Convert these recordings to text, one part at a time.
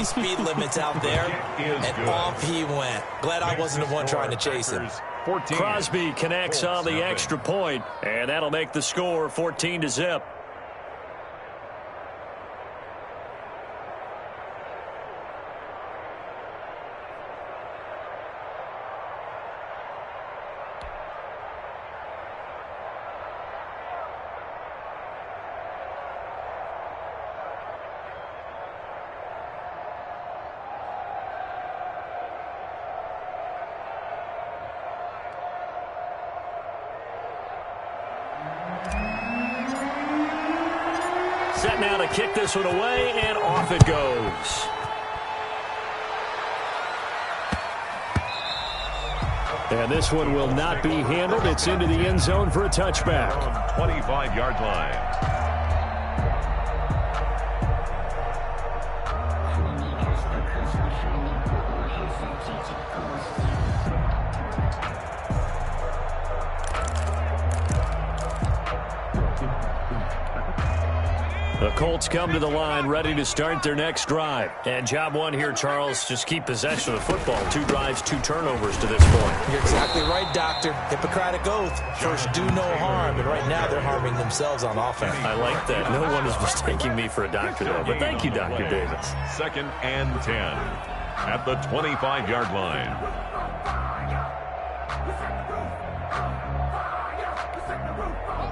any speed limits out there, and off he went. Glad I wasn't the one trying to chase him. Crosby connects on the extra point, and that'll make the score 14-0. Set now to kick this one away, and off it goes. And this one will not be handled. It's into the end zone for a touchback. 25-yard line. The Colts come to the line ready to start their next drive. And job one here, Charles, just keep possession of the football. 2 drives, 2 turnovers to this point. You're exactly right, Doctor. Hippocratic oath. First, do no harm. And right now, they're harming themselves on offense. I like that. No one is mistaking me for a doctor, though. But thank you, Dr. Davis. 2nd and 10 at the 25-yard line.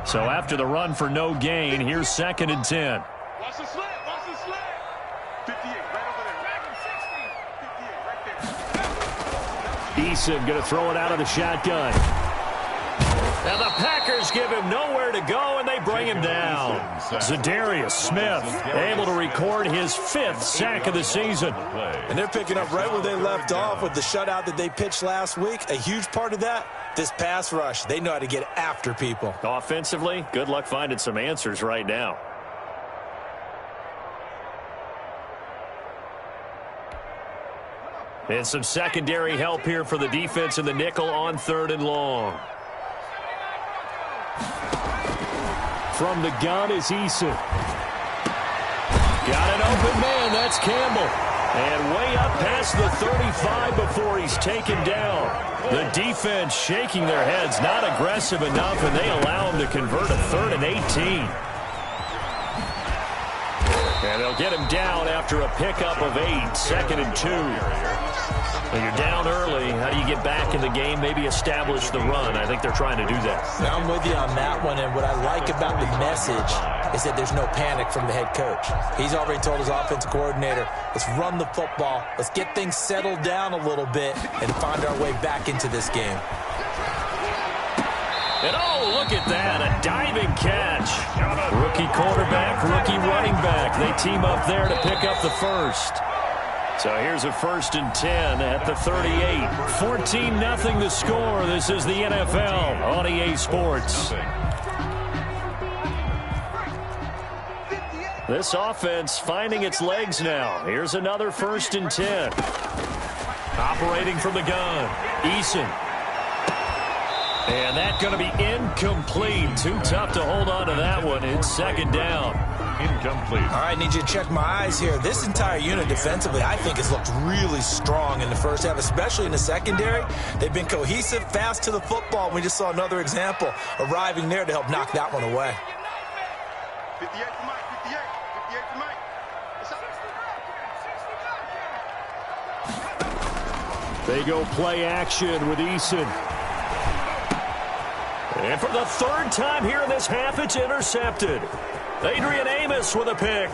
So after the run for no gain, here's 2nd and 10. Watch the slant. Watch the slant. 58, right over there. 60, right there. Eason going to throw it out of the shotgun. And the Packers give him nowhere to go, and they bring him down. Za'Darius Smith able to record his 5th sack of the season. And they're picking up right where they left off with the shutout that they pitched last week. A huge part of that, this pass rush. They know how to get after people. Offensively, good luck finding some answers right now. And some secondary help here for the defense in the nickel on 3rd and long. From the gun is Eason. Got an open man. That's Campbell. And way up past the 35 before he's taken down. The defense shaking their heads, not aggressive enough, and they allow him to convert a 3rd and 18. And they'll get him down after a pickup of 8, 2nd and 2. When you're down early, how do you get back in the game, maybe establish the run? I think they're trying to do that. Now I'm with you on that one, and what I like about the message is that there's no panic from the head coach. He's already told his offensive coordinator, let's run the football, let's get things settled down a little bit, and find our way back into this game. And oh, look at that, a diving catch. Rookie quarterback, rookie running back. They team up there to pick up the first. So here's a 1st and 10 at the 38. 14-0 the score. This is the NFL on EA Sports. This offense finding its legs now. Here's another 1st and 10. Operating from the gun. Eason. And that's going to be incomplete. Too tough to hold on to that one. It's 2nd down. Incomplete. All right, need you to check my eyes here. This entire unit defensively, I think, has looked really strong in the first half, especially in the secondary. They've been cohesive, fast to the football. We just saw another example arriving there to help knock that one away. 58 to Mike. 58. 58 to Mike. They go play action with Eason. And for the 3rd time here in this half, it's intercepted. Adrian Amos with a pick.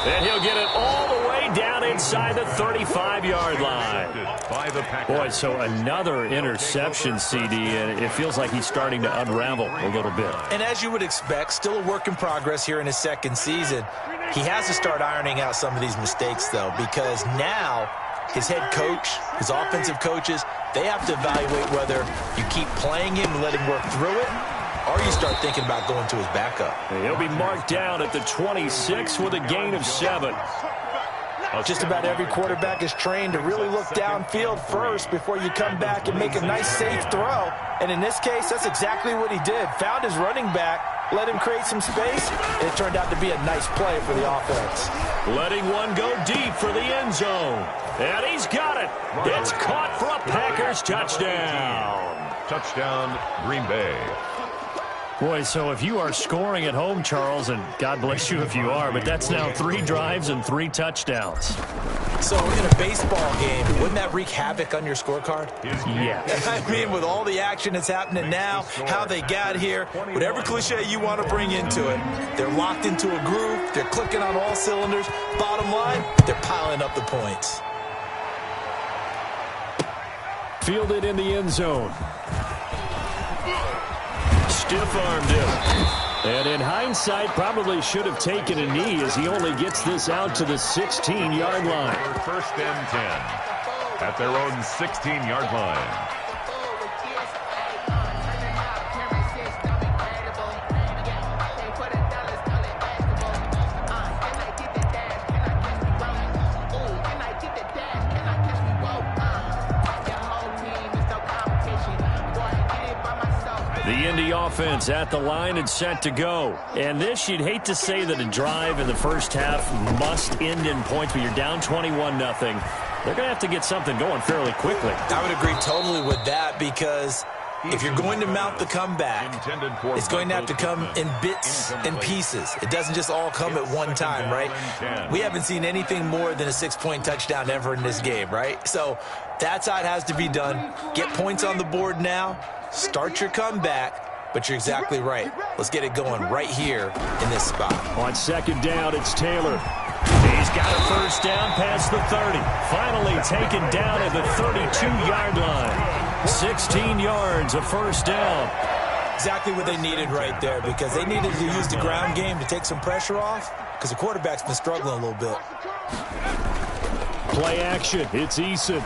And he'll get it all the way down inside the 35-yard line. Boy, so another interception, CD, and it feels like he's starting to unravel a little bit. And as you would expect, still a work in progress here in his 2nd season. He has to start ironing out some of these mistakes, though, because now his head coach, his offensive coaches, they have to evaluate whether you keep playing him and let him work through it, or you start thinking about going to his backup. He'll be marked down at the 26 with a gain of 7. A Just about every quarterback is trained to really look downfield first before you come back and make a nice, safe throw. And in this case, that's exactly what he did. Found his running back, let him create some space, and it turned out to be a nice play for the offense. Letting one go deep for the end zone. And he's got it. It's caught for a Packers touchdown. Touchdown, Green Bay. Boy, so if you are scoring at home, Charles, and God bless you if you are, but that's now 3 drives and 3 touchdowns. So in a baseball game, wouldn't that wreak havoc on your scorecard? Yeah. I mean, with all the action that's happening now, how they got here, whatever cliche you want to bring into it, they're locked into a groove, they're clicking on all cylinders. Bottom line, they're piling up the points. Fielded in the end zone. Stiff-armed him. And in hindsight, probably should have taken a knee as he only gets this out to the 16-yard line. First and 10 at their own 16-yard line. The Indy offense at the line and set to go. And this, you'd hate to say that a drive in the first half must end in points, but you're down 21-0. They're going to have to get something going fairly quickly. I would agree totally with that because if you're going to mount the comeback, it's going to have to come in bits and pieces. It doesn't just all come at one time, right? We haven't seen anything more than a 6-point touchdown ever in this game, right? So that's how it has to be done. Get points on the board now. Start your comeback, but you're exactly right. Let's get it going right here in this spot. On second down, it's Taylor. He's got a first down past the 30. Finally taken down at the 32-yard line. 16 yards, a first down. Exactly what they needed right there because they needed to use the ground game to take some pressure off because the quarterback's been struggling a little bit. Play action. It's Eason.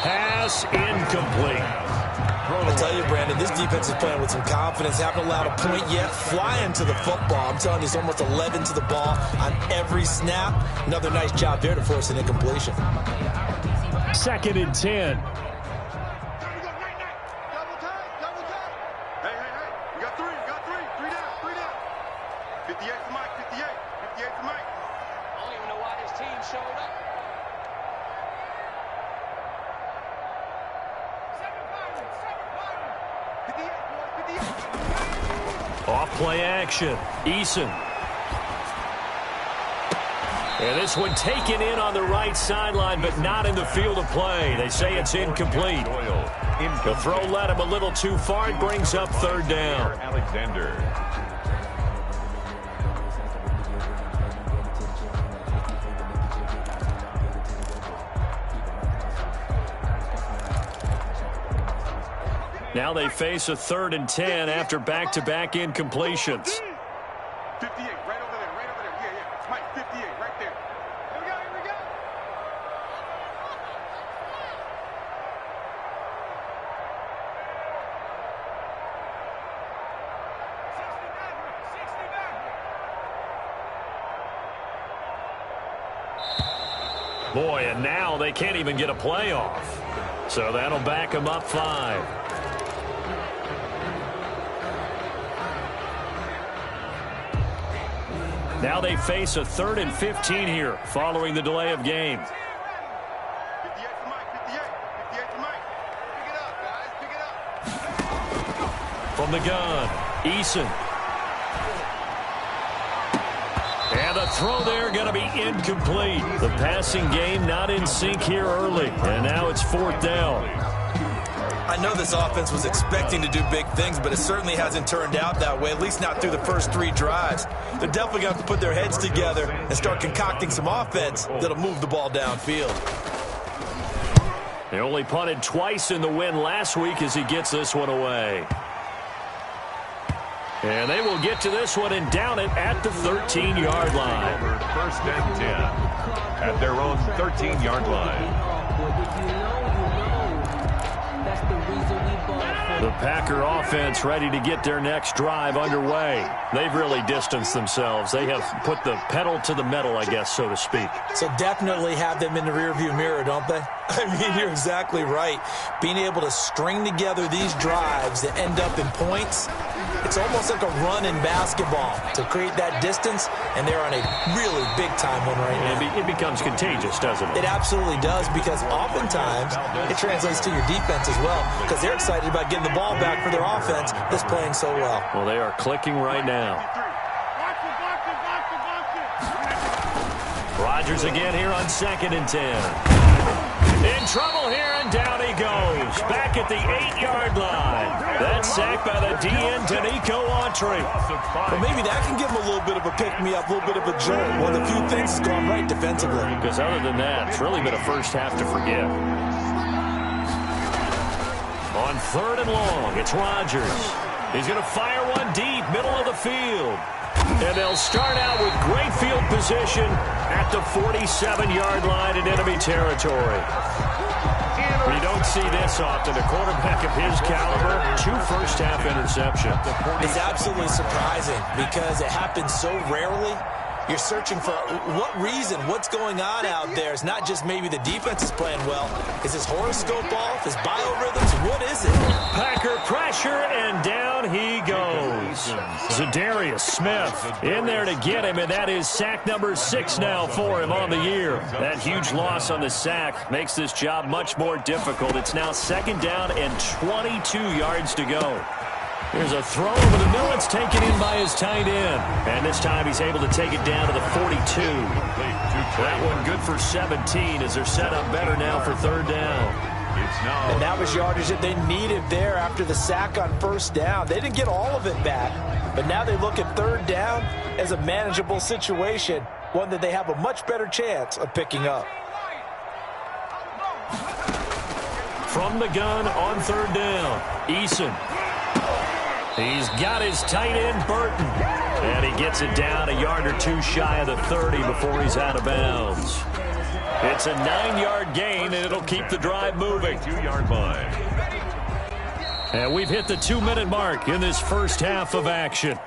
Pass incomplete. I tell you, Brandon, this defense is playing with some confidence. Haven't allowed a point yet. Flying to the football. I'm telling you, it's almost 11 to the ball on every snap. Another nice job there to force an incompletion. Second and 10. We got three down. 58 to Mike, 58 to Mike. I don't even know why this team showed up. Off play action. Eason. And this one taken in on the right sideline, but not in the field of play. They say it's incomplete. The throw led him a little too far. It brings up third down. Alexander. Now they face a 3rd and 10 after back-to-back incompletions. 58, right over there. Yeah. It's Mike, 58, right there. Here we go. Boy, and now they can't even get a play off. So that'll back them up 5. Now they face a 3rd and 15 here following the delay of game. 58 to Mike, 58 to Mike. Pick it up, guys, pick it up. From the gun, Eason. And the throw there going to be incomplete. The passing game not in sync here early. And now it's 4th down. I know this offense was expecting to do big things, but it certainly hasn't turned out that way, at least not through the first 3 drives. They're definitely going to have to put their heads together and start concocting some offense that'll move the ball downfield. They only punted twice in the win last week as he gets this one away. And they will get to this one and down it at the 13-yard line. First and 10 at their own 13-yard line. That's the The Packer offense ready to get their next drive underway. They've really distanced themselves. They have put the pedal to the metal, I guess, so to speak. So definitely have them in the rearview mirror, don't they? I mean, you're exactly right. Being able to string together these drives that end up in points, it's almost like a run in basketball to create that distance, and they're on a really big-time one right now. It becomes contagious, doesn't it? It absolutely does, because oftentimes it translates to your defense as well, because they're excited about getting the ball back for their offense that's playing so well. Well, they are clicking right now. Rodgers again here on 2nd and 10. In trouble here, and down he goes. Back at the 8-yard line. That sack by the DN, Danico Autry. Well, maybe that can give him a little bit of a pick-me-up, a little bit of a jolt. One of the few things that's gone right defensively. Because other than that, it's really been a first half to forget. On 3rd and long, it's Rodgers. He's going to fire one deep, middle of the field. And they'll start out with great field position at the 47-yard line in enemy territory. We don't see this often. A quarterback of his caliber, 2 first-half interceptions. It's absolutely surprising because it happens so rarely. You're searching for what reason, what's going on out there. It's not just maybe the defense is playing well. Is his horoscope off? His biorhythms? What is it? Packer pressure, and down he goes. Zadarius Smith in there to get him, and that is sack number 6 now for him on the year. That huge loss on the sack makes this job much more difficult. It's now 2nd down and 22 yards to go. Here's a throw over the middle. It's taken in by his tight end. And this time he's able to take it down to the 42. That one good for 17 as they're set up better now for 3rd down. And that was yardage that they needed there after the sack on 1st down. They didn't get all of it back, but now they look at 3rd down as a manageable situation, one that they have a much better chance of picking up. From the gun on 3rd down, Eason. He's got his tight end, Burton. And he gets it down a yard or 2 shy of the 30 before he's out of bounds. It's a 9-yard gain, and it'll keep the drive moving. 2-yard line. And we've hit the 2-minute mark in this first half of action.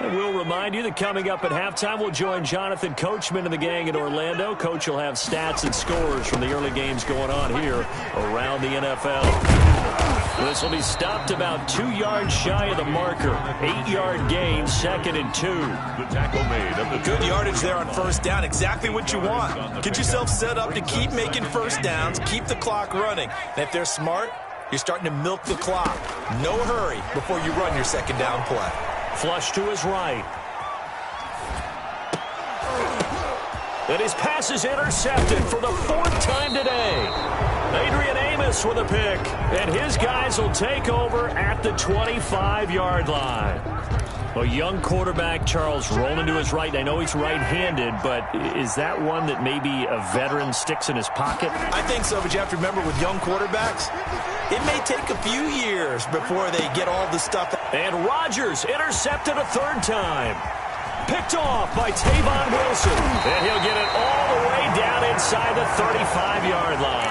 And we'll remind you that coming up at halftime, we'll join Jonathan Coachman and the gang in Orlando. Coach will have stats and scores from the early games going on here around the NFL. This will be stopped about 2 yards shy of the marker. 8-yard gain, 2nd and 2. The tackle made of the good yardage there on 1st down. Exactly what you want. Get yourself set up to keep making 1st downs, keep the clock running. And if they're smart, you're starting to milk the clock. No hurry before you run your 2nd down play. Flush to his right. And his pass is intercepted for the 4th time today. Adrian Amos with a pick. And his guys will take over at the 25-yard line. A young quarterback, Charles, rolling to his right. I know he's right-handed, but is that one that maybe a veteran sticks in his pocket? I think so, but you have to remember with young quarterbacks, it may take a few years before they get all the stuff. And Rodgers intercepted a 3rd time. Picked off by Tavon Wilson. And he'll get it all the way down inside the 35-yard line.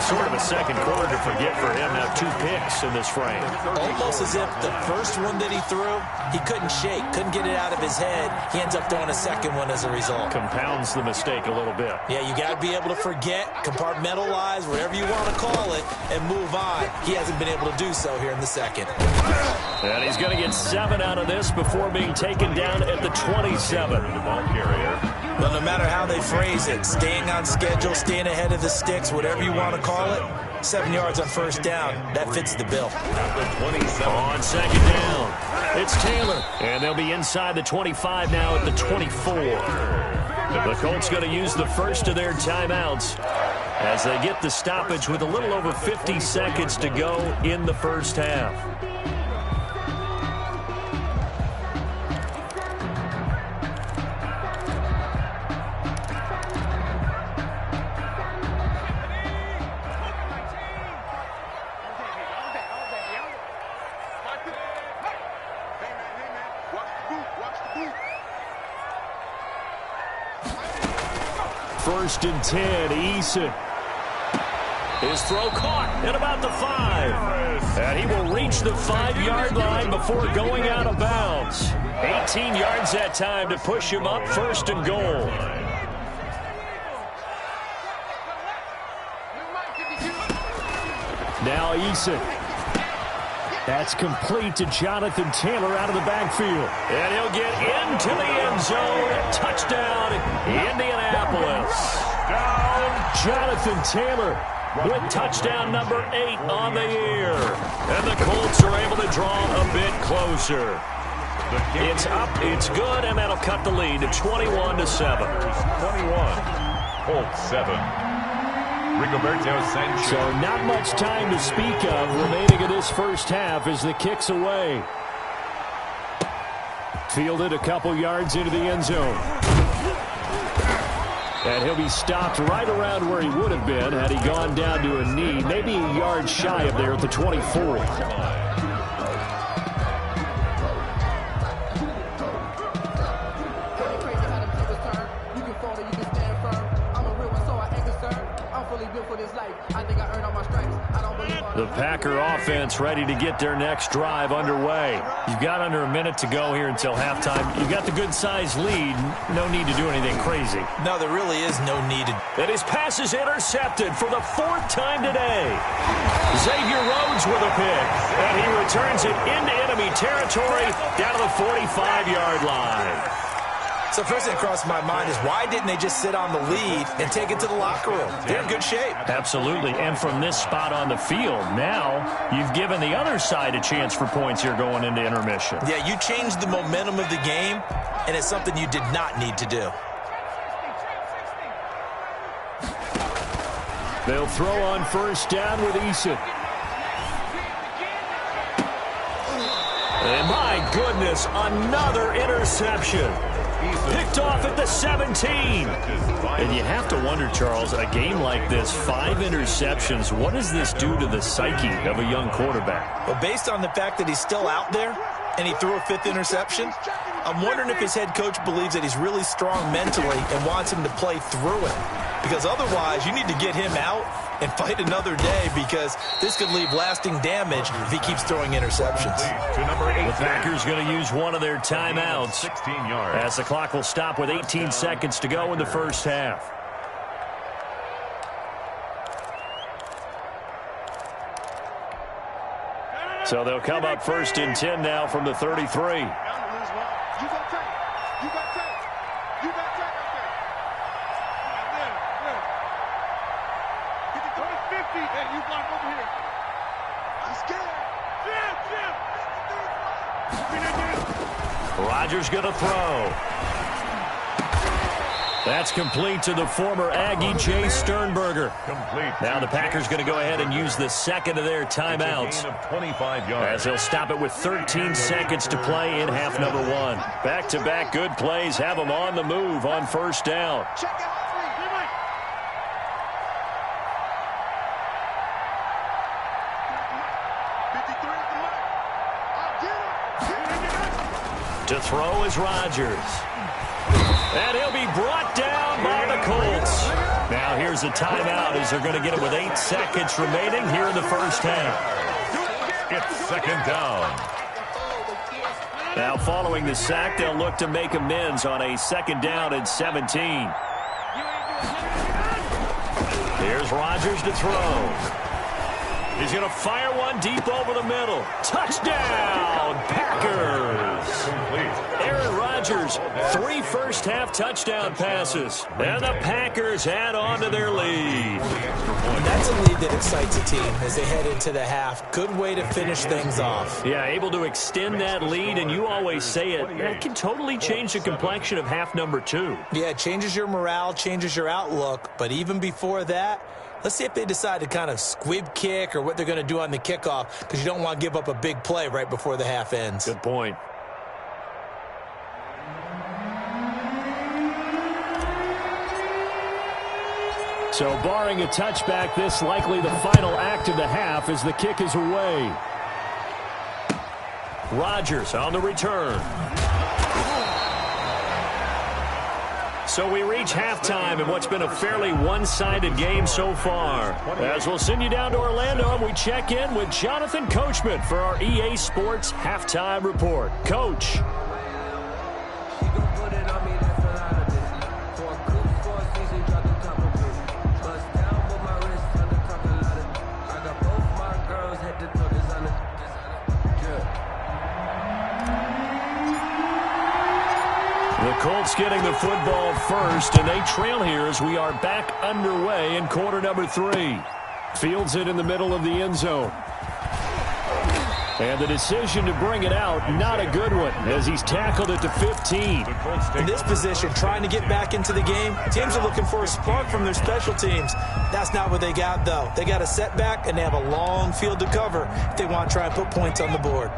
Sort of a second quarter to forget for him. Now 2 picks in this frame. Almost as if the first one that he threw, he couldn't shake, couldn't get it out of his head. He ends up throwing a 2nd one as a result. Compounds the mistake a little bit. Yeah, you got to be able to forget, compartmentalize, whatever you want to call it, and move on. He hasn't been able to do so here in the 2nd. And he's going to get 7 out of this before being taken down at the 27. ball carrier. Well, no matter how they phrase it, staying on schedule, staying ahead of the sticks, whatever you want to call it, 7 yards on 1st down, that fits the bill. On 2nd down, it's Taylor. And they'll be inside the 25 now at the 24. The Colts going to use the first of their timeouts as they get the stoppage with a little over 50 seconds to go in the first half. First and 10, Eason. His throw caught at about the 5. And he will reach the 5-yard line before going out of bounds. 18 yards that time to push him up 1st and goal. Now Eason. That's complete to Jonathan Taylor out of the backfield. And he'll get into the end zone. Touchdown, Indianapolis. Jonathan Taylor with touchdown number 8 on the year. And the Colts are able to draw a bit closer. It's up, it's good, and that'll cut the lead to 21-7. 21, Colts 7. Rigoberto Sanchez. So not much time to speak of remaining in this first half as the kick's away. Fielded a couple yards into the end zone. And he'll be stopped right around where he would have been had he gone down to a knee, maybe a yard shy of there at the 24. The Packer offense ready to get their next drive underway. You've got under a minute to go here until halftime. You've got the good-sized lead. No need to do anything crazy. No, there really is no need. And his pass is intercepted for the 4th time today. Xavier Rhodes with a pick. And he returns it into enemy territory down to the 45-yard line. So first thing that crossed my mind is why didn't they just sit on the lead and take it to the locker room? They're in good shape. Absolutely. And from this spot on the field, now you've given the other side a chance for points here going into intermission. Yeah, you changed the momentum of the game, and it's something you did not need to do. They'll throw on first down with Eason. And my goodness, another interception. Picked off at the 17. And you have to wonder, Charles, a game like this, 5 interceptions, what does this do to the psyche of a young quarterback? Well, based on the fact that he's still out there and he threw a 5th interception, I'm wondering if his head coach believes that he's really strong mentally and wants him to play through it. Because otherwise, you need to get him out and fight another day because this could leave lasting damage if he keeps throwing interceptions. The Packers going to use one of their timeouts 16 yards. as the clock will stop with 18 seconds to go in the first half. So they'll come up 1st and 10 now from the 33. Rodgers going to throw. That's complete to the former Aggie, Jay Sternberger. Complete. Now the Packers going to go ahead and use the second of their timeouts. Of 25 yards. As they'll stop it with 13 seconds to play in half number 1. Back-to-back good plays have them on the move on first down. To throw is Rodgers. And he'll be brought down by the Colts. Now here's a timeout as they're going to get it with 8 seconds remaining here in the first half. It's 2nd down. Now following the sack, they'll look to make amends on a 2nd down and 17. Here's Rodgers to throw. He's going to fire one deep over the middle. Touchdown, Packers. Aaron Rodgers, 3 first-half touchdown passes. And the Packers add on to their lead. That's a lead that excites a team as they head into the half. Good way to finish things off. Yeah, able to extend that lead, and you always say it, that can totally change the complexion of half number 2. Yeah, it changes your morale, changes your outlook. But even before that, let's see if they decide to kind of squib kick or what they're going to do on the kickoff, because you don't want to give up a big play right before the half ends. Good point. So barring a touchback, this likely the final act of the half as the kick is away. Rodgers on the return. So we reach halftime in what's been a fairly one-sided game so far. As we'll send you down to Orlando, we check in with Jonathan Coachman for our EA Sports Halftime Report. Coach. The Colts getting the football first, and they trail here as we are back underway in quarter number 3. Fields it in the middle of the end zone. And the decision to bring it out, not a good one, as he's tackled it to 15. In this position, trying to get back into the game, teams are looking for a spark from their special teams. That's not what they got, though. They got a setback, and they have a long field to cover if they want to try and put points on the board.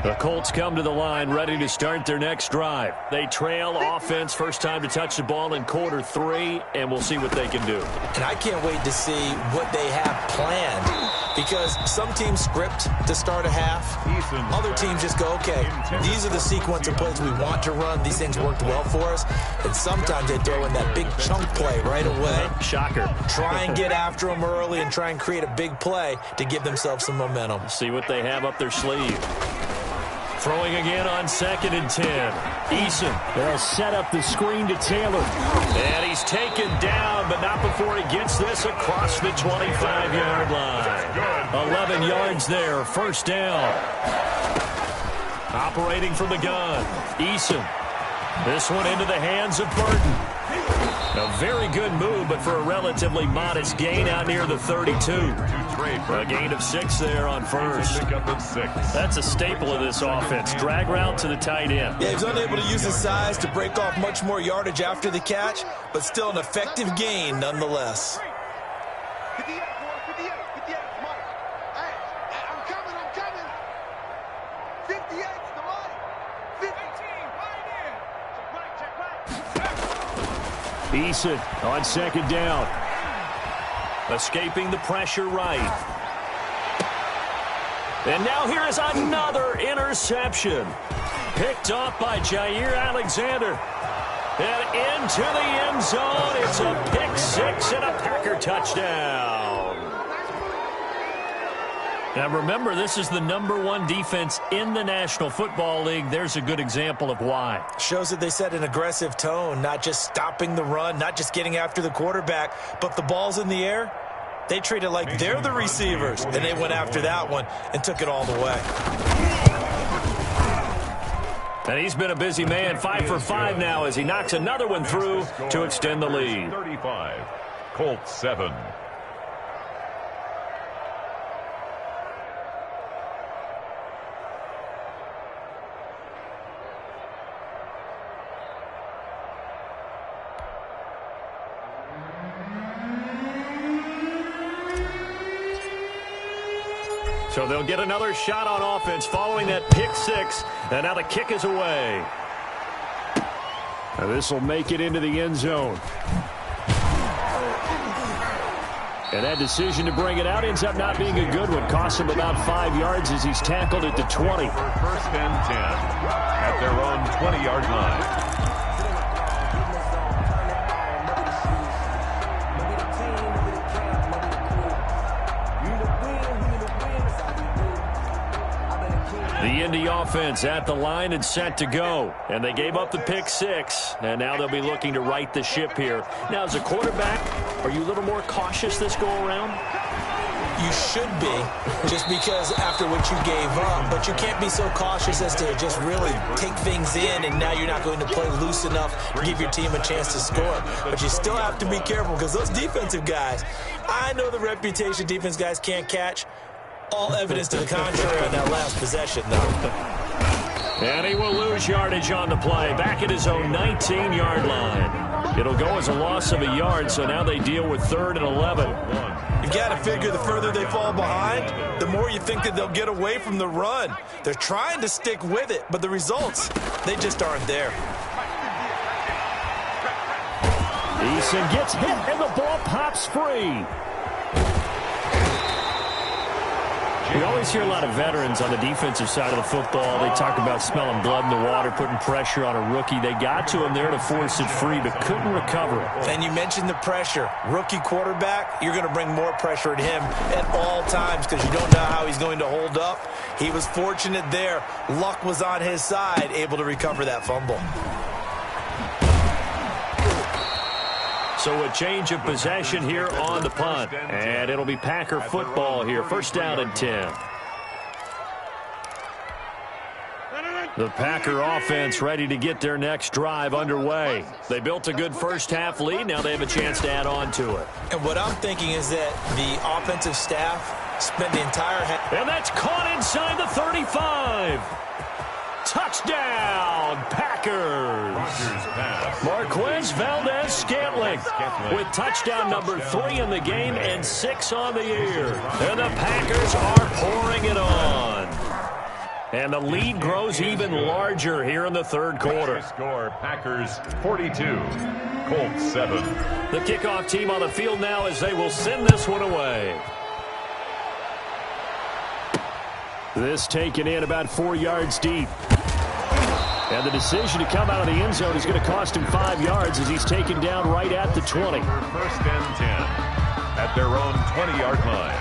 The Colts come to the line ready to start their next drive. They trail offense, first time to touch the ball in quarter 3, and we'll see what they can do. And I can't wait to see what they have planned, because some teams script to start a half. Other teams just go, okay, these are the sequence of plays we want to run. These things worked well for us. And sometimes they throw in that big chunk play right away. Shocker. Try and get after them early and try and create a big play to give themselves some momentum. See what they have up their sleeve. Throwing again on 2nd and 10. Eason, they'll set up the screen to Taylor. And he's taken down, but not before he gets this across the 25-yard line. 11 yards there, first down. Operating from the gun, Eason. This one into the hands of Burton. A very good move, but for a relatively modest gain out near the 32. A gain of 6 there on first. That's a staple of this offense. Drag route to the tight end. Yeah, he's unable to use his size to break off much more yardage after the catch, but still an effective gain nonetheless. 58, 58, Mike. Hey, I'm coming. 58 to the right. 15, right in. Check right. Eason on 2nd down. Escaping the pressure right. And now here is another interception. Picked off by Jair Alexander. And into the end zone. It's a pick 6 and a Packer touchdown. Now remember, this is the #1 defense in the National Football League. There's a good example of why. Shows that they set an aggressive tone, not just stopping the run, not just getting after the quarterback, but the ball's in the air. They treat it like they're the receivers, and they went after that one and took it all the way. And he's been a busy man, 5 for 5 now as he knocks another one through to extend the lead. 35, Colts 7. So they'll get another shot on offense following that pick 6. And now the kick is away. Now this will make it into the end zone. And that decision to bring it out ends up not being a good one. Costs him about 5 yards as he's tackled at the 20. First and 10 at their own 20-yard line. The Indy offense at the line and set to go. And they gave up the pick 6. And now they'll be looking to right the ship here. Now, as a quarterback, are you a little more cautious this go around? You should be, just because after what you gave up. But you can't be so cautious as to just really take things in, and now you're not going to play loose enough to give your team a chance to score. But you still have to be careful, because those defensive guys, I know the reputation defense guys can't catch. All evidence to the contrary on that last possession, though. And he will lose yardage on the play. Back at his own 19-yard line. It'll go as a loss of a yard, so now they deal with 3rd and 11. You've got to figure the further they fall behind, the more you think that they'll get away from the run. They're trying to stick with it, but the results, they just aren't there. Eason gets hit, and the ball pops free. We always hear a lot of veterans on the defensive side of the football. They talk about smelling blood in the water, putting pressure on a rookie. They got to him there to force it free, but couldn't recover it. And you mentioned the pressure. Rookie quarterback, you're going to bring more pressure at him at all times because you don't know how he's going to hold up. He was fortunate there. Luck was on his side, able to recover that fumble. So a change of possession here on the punt. And it'll be Packer football here. First down and 10. The Packer offense ready to get their next drive underway. They built a good first-half lead. Now they have a chance to add on to it. And what I'm thinking is that the offensive staff spent the entire half. And that's caught inside the 35. Touchdown, Packers. Marquez Valdez-Scantling with touchdown number 3 in the game and 6 on the year. And the Packers are pouring it on. And the lead grows even larger here in the third quarter. Score, Packers 42, Colts 7. The kickoff team on the field now as they will send this one away. This taken in about 4 yards deep. And the decision to come out of the end zone is going to cost him 5 yards as he's taken down right at the 20. First and 10 at their own 20-yard line.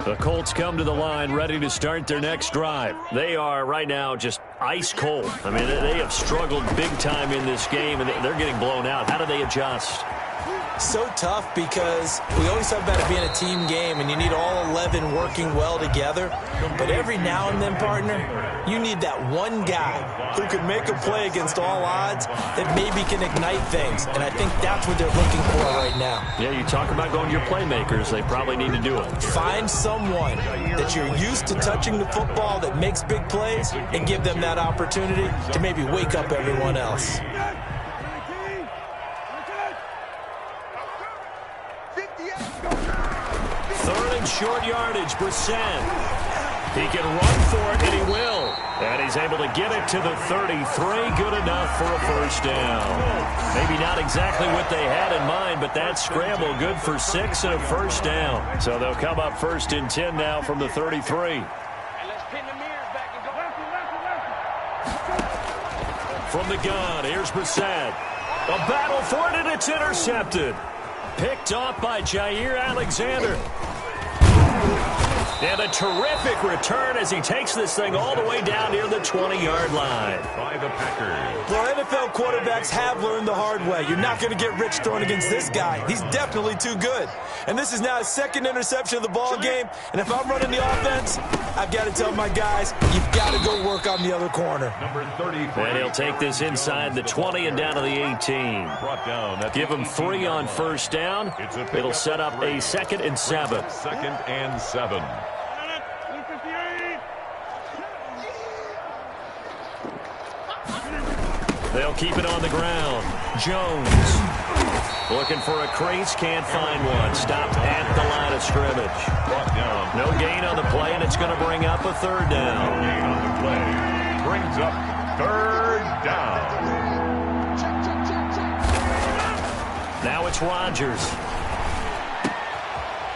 The Colts come to the line ready to start their next drive. They are right now just ice cold. I mean, they have struggled big time in this game, and they're getting blown out. How do they adjust? So tough because we always talk about it being a team game and you need all 11 working well together. But every now and then, partner, you need that one guy who can make a play against all odds that maybe can ignite things. And I think that's what they're looking for right now. Yeah, you talk about going to your playmakers. They probably need to do it. Find someone that you're used to touching the football that makes big plays and give them that opportunity to maybe wake up everyone else. Short yardage, Brissett. He can run for it, and he will. And he's able to get it to the 33. Good enough for a first down. Maybe not exactly what they had in mind, but that scramble good for 6 and a first down. So they'll come up first and 10 now from the 33. And let's pin the mirrors back and go. From the gun, here's Brissett. A battle for it, and it's intercepted. Picked off by Jair Alexander. And a terrific return as he takes this thing all the way down near the 20-yard line. By the Packers. Well, NFL quarterbacks have learned the hard way. You're not going to get rich throwing against this guy. He's definitely too good. And this is now his second interception of the ball game. And if I'm running the offense, I've got to tell my guys, you've got to go work on the other corner. Number 33. And he'll take this inside the 20 and down to the 18. Brought down at Give him 3 on first down. It'll set up a 2nd and 7. 2nd and 7. They'll keep it on the ground. Jones looking for a crease, can't find one. Stopped at the line of scrimmage. Brought down. No gain on the play, and it's going to bring up a 3rd down. No gain on the play. Brings up 3rd down. Now it's Rodgers.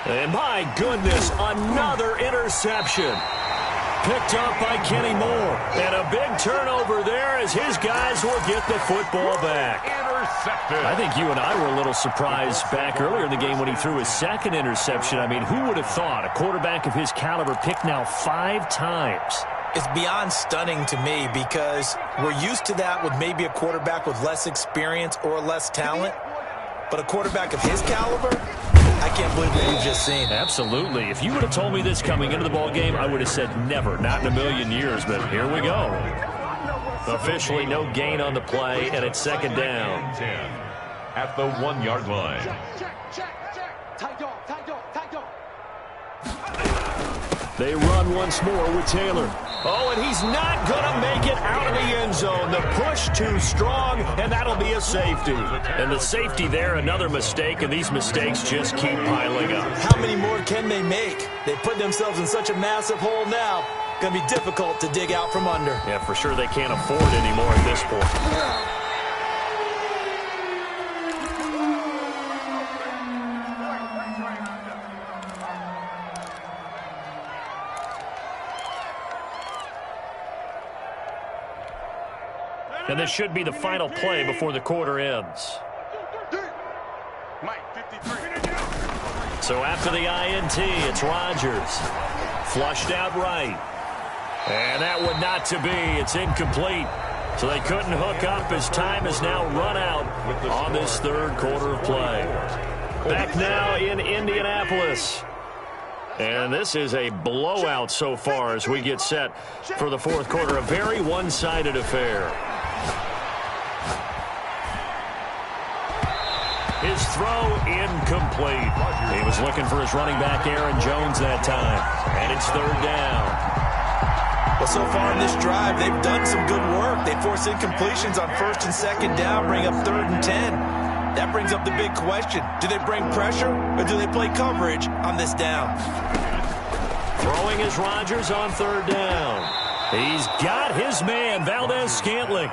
And my goodness, another interception. Picked up by Kenny Moore. And a big turnover there as his guys will get the football back. Intercepted. I think you and I were a little surprised back earlier in the game when he threw his 2nd interception. I mean, who would have thought a quarterback of his caliber picked now 5 times? It's beyond stunning to me because we're used to that with maybe a quarterback with less experience or less talent. But a quarterback of his caliber, I can't believe what you've just seen. Absolutely. If you would have told me this coming into the ball game, I would have said never, not in a million years, but here we go. Officially no gain on the play, and it's 2nd down. 10 at the 1-yard line. Check. Tight dog. They run once more with Taylor. Oh, and he's not going to make it out of the end zone. The push too strong, and that'll be a safety. And the safety there, another mistake, and these mistakes just keep piling up. How many more can they make? They put themselves in such a massive hole now. Going to be difficult to dig out from under. Yeah, for sure they can't afford anymore at this point. And this should be the final play before the quarter ends. Mike, 53. So after the INT, it's Rodgers. Flushed out right. And that would not to be. It's incomplete. So they couldn't hook up as time is now run out on this third quarter of play. Back now in Indianapolis. And this is a blowout so far as we get set for the fourth quarter. A very one-sided affair. His throw incomplete. He was looking for his running back, Aaron Jones, that time. And it's third down. Well, so far in this drive, they've done some good work. They force incompletions on first and second down, bring up 3rd and 10. That brings up the big question. Do they bring pressure or do they play coverage on this down? Throwing is Rodgers on third down. He's got his man, Valdez-Scantling.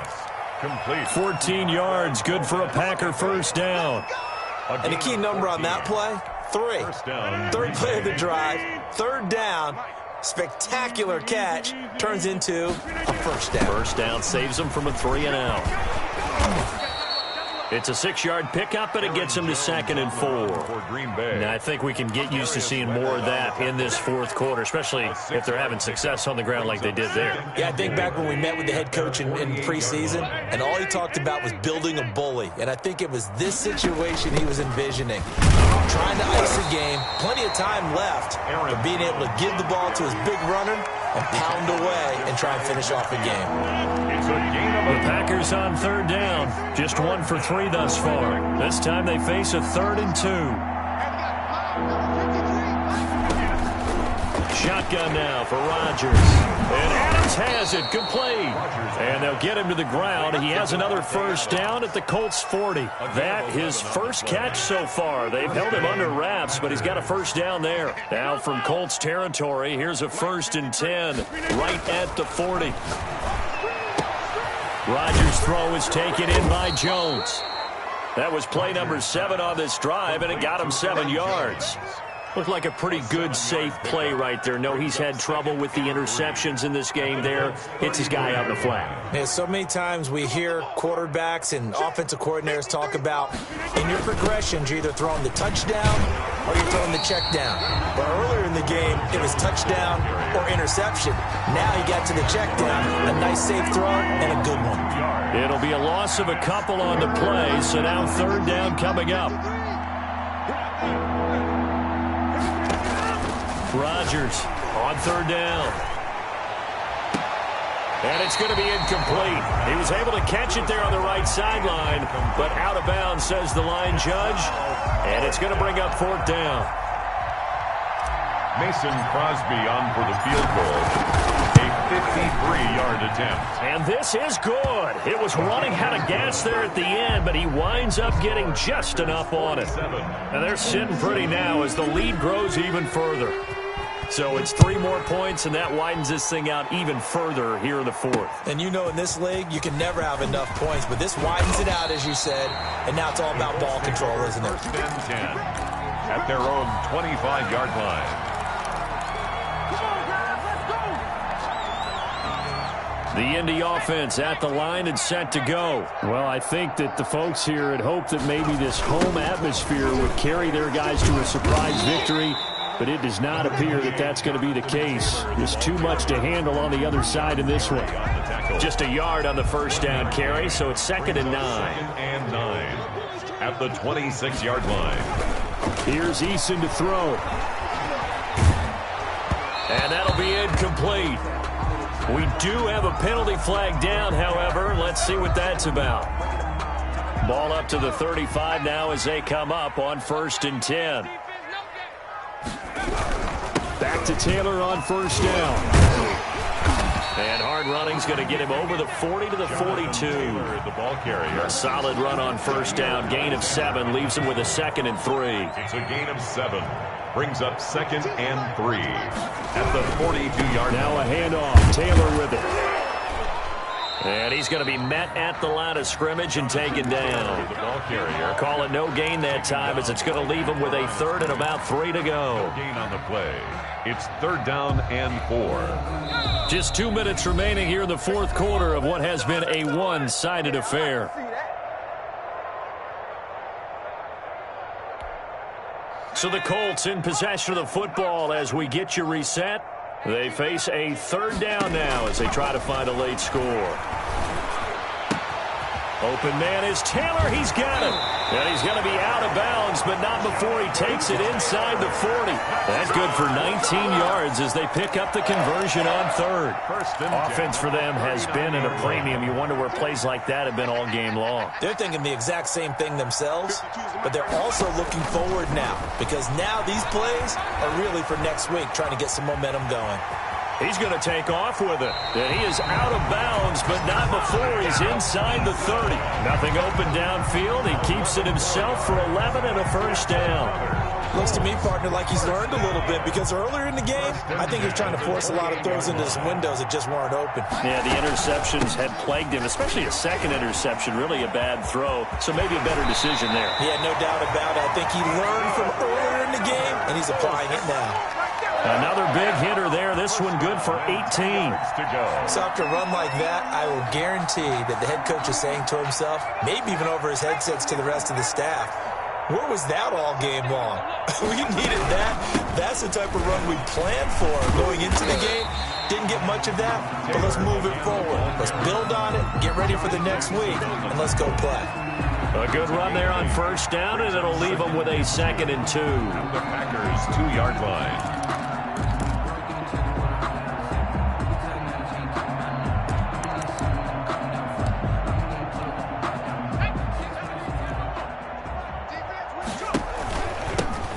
Complete. 14 yards, good for a Packer first down. And the key number on that play, 3. First down. Third play of the drive, third down. Spectacular catch turns into a first down. First down saves him from a 3-and-out. It's a 6-yard pickup, and it gets him to 2nd and 4. For Green Bay. Now, I think we can get used to seeing more of that in this fourth quarter, especially if they're having success on the ground like they did there. Yeah, I think back when we met with the head coach in preseason, and all he talked about was building a bully. And I think it was this situation he was envisioning. Trying to ice the game, plenty of time left, but being able to give the ball to his big runner and pound away and try and finish off the game. It's a gain of The Packers on third down, just 1 for 3 thus far. This time they face a 3rd and 2. Shotgun now for Rodgers. And Adams has it, complete. And they'll get him to the ground. He has another first down at the Colts 40. That his first catch so far. They've held him under wraps, but he's got a first down there. Now from Colts territory, here's a 1st and 10 right at the 40. Rodgers' throw is taken in by Jones. That was play number 7 on this drive, and it got him 7 yards. Looked like a pretty good, safe play right there. No, he's had trouble with the interceptions in this game there. Hits his guy out in the flat. Yeah, so many times we hear quarterbacks and offensive coordinators talk about in your progressions, you're either throwing the touchdown or you're throwing the check down. But earlier in the game, it was touchdown or interception. Now he got to the check down, a nice safe throw and a good one. It'll be a loss of a couple on the play, so now third down coming up. Rodgers on third down. And it's going to be incomplete. He was able to catch it there on the right sideline, but out of bounds, says the line judge. And it's going to bring up 4th down. Mason Crosby on for the field goal. A 53-yard attempt. And this is good. It was running out of gas there at the end, but he winds up getting just enough on it. And they're sitting pretty now as the lead grows even further. So it's 3 more points, and that widens this thing out even further here in the 4th. And you know in this league, you can never have enough points, but this widens it out, as you said, and now it's all about ball control, isn't it? 1st and 10 at their own 25-yard line. The Indy offense at the line and set to go. Well, I think that the folks here had hoped that maybe this home atmosphere would carry their guys to a surprise victory, but it does not appear that that's going to be the case. There's too much to handle on the other side in this one. Just a yard on the first down carry, so it's 2nd and 9. 2nd and 9 at the 26-yard line. Here's Eason to throw. And that'll be incomplete. We do have a penalty flag down, however. Let's see what that's about. Ball up to the 35 now as they come up on 1st and 10. Back to Taylor on first down. And hard running's going to get him over the 40 to the 42. The ball carrier. A solid run on first down. Gain of 7 leaves him with a 2nd and 3. It's a gain of 7. Brings up 2nd and 3 at the 42-yard line. Now a handoff. Taylor with it. And he's going to be met at the line of scrimmage and taken down. The ball carrier. Call it no gain that time as it's going to leave him with a third and about 3 to go. No gain on the play. It's 3rd down and 4. Just 2 minutes remaining here in the fourth quarter of what has been a one-sided affair. So the Colts in possession of the football as we get you reset. They face a 3rd down now as they try to find a late score. Open man is Taylor. He's got it. And he's going to be out of bounds, but not before he takes it inside the 40. That's good for 19 yards as they pick up the conversion on 3rd. Offense for them has been at a premium. You wonder where plays like that have been all game long. They're thinking the exact same thing themselves, but they're also looking forward now because now these plays are really for next week, trying to get some momentum going. He's going to take off with it. And he is out of bounds, but not before he's inside the 30. Nothing open downfield. He keeps it himself for 11 and a first down. Looks to me, partner, like he's learned a little bit because earlier in the game, I think he was trying to force a lot of throws into some windows that just weren't open. Yeah, the interceptions had plagued him, especially a second interception, really a bad throw. So maybe a better decision there. Yeah, no doubt about it. I think he learned from earlier in the game, and he's applying it now. Another big hitter there. This one good for 18. So after a run like that, I will guarantee that the head coach is saying to himself, maybe even over his headsets to the rest of the staff, where was that all game long? We needed that. That's the type of run we planned for going into the game. Didn't get much of that, but let's move it forward. Let's build on it, get ready for the next week, and let's go play. A good run there on first down, and it'll leave them with a 2nd and 2. The Packers' 2-yard line.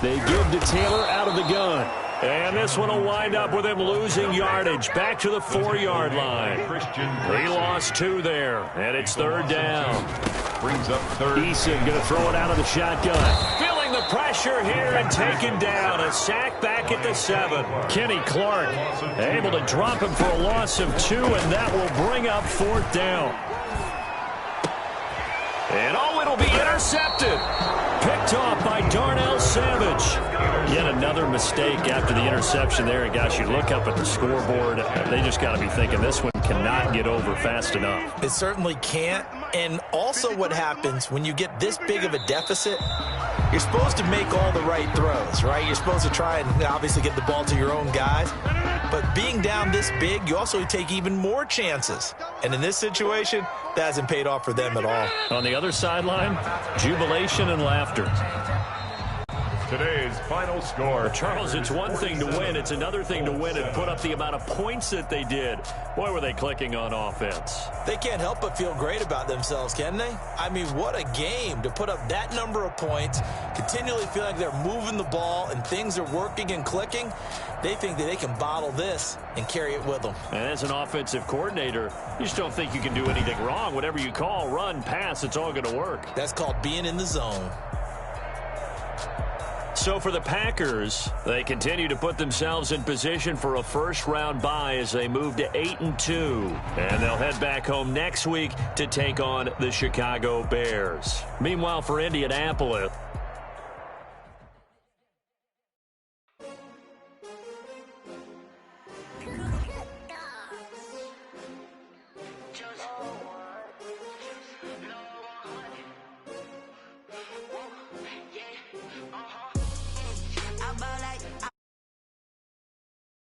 They give to Taylor out of the gun. And this one will wind up with him losing yardage. Back to the 4-yard line. He lost 2 there, and it's 3rd down. Brings up 3rd. Eason going to throw it out of the shotgun. Feeling the pressure here and taken down. A sack back at the 7. Kenny Clark able to drop him for a loss of 2, and that will bring up 4th down. And it'll be intercepted. Picked off by Darnell Savage. Yet another mistake after the interception there. And gosh, you look up at the scoreboard, they just got to be thinking this one cannot get over fast enough. It certainly can't. And also what happens when you get this big of a deficit, you're supposed to make all the right throws, right? You're supposed to try and obviously get the ball to your own guys. But being down this big, you also take even more chances. And in this situation, that hasn't paid off for them at all. On the other sideline, jubilation and laughter. Today's final score. Charles, it's one thing to win. It's another thing to win and put up the amount of points that they did. Boy, were they clicking on offense. They can't help but feel great about themselves, can they? I mean, what a game to put up that number of points, continually feel like they're moving the ball and things are working and clicking. They think that they can bottle this and carry it with them. And as an offensive coordinator, you just don't think you can do anything wrong. Whatever you call, run, pass, it's all going to work. That's called being in the zone. So for the Packers, they continue to put themselves in position for a first-round bye as they move to 8-2. And they'll head back home next week to take on the Chicago Bears. Meanwhile, for Indianapolis,